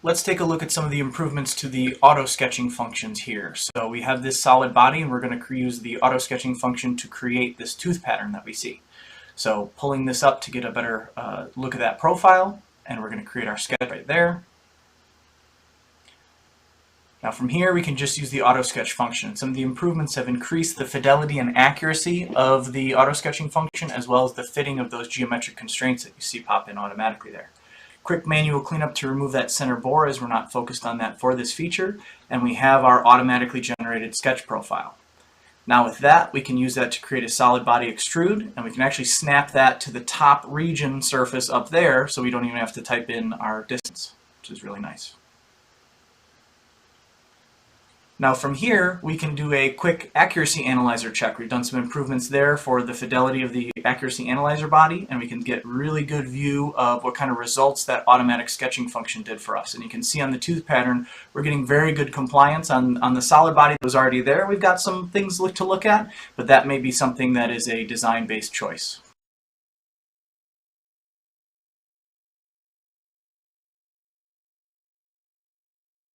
Let's take a look at some of the improvements to the auto sketching functions here. So we have this solid body, and we're going to use the auto sketching function to create this tooth pattern that we see. So pulling this up to get a better look at that profile, and we're going to create our sketch right there. Now from here we can just use the auto sketch function. Some of the improvements have increased the fidelity and accuracy of the auto sketching function, as well as the fitting of those geometric constraints that you see pop in automatically there. Quick manual cleanup to remove that center bore, as we're not focused on that for this feature, and we have our automatically generated sketch profile. Now with that, we can use that to create a solid body extrude, and we can actually snap that to the top region surface up there, so we don't even have to type in our distance, which is really nice. Now from here, we can do a quick accuracy analyzer check. We've done some improvements there for the fidelity of the accuracy analyzer body, and we can get really good view of what kind of results that automatic sketching function did for us. And you can see on the tooth pattern, we're getting very good compliance on the solid body that was already there. We've got some things to look at, but that may be something that is a design-based choice.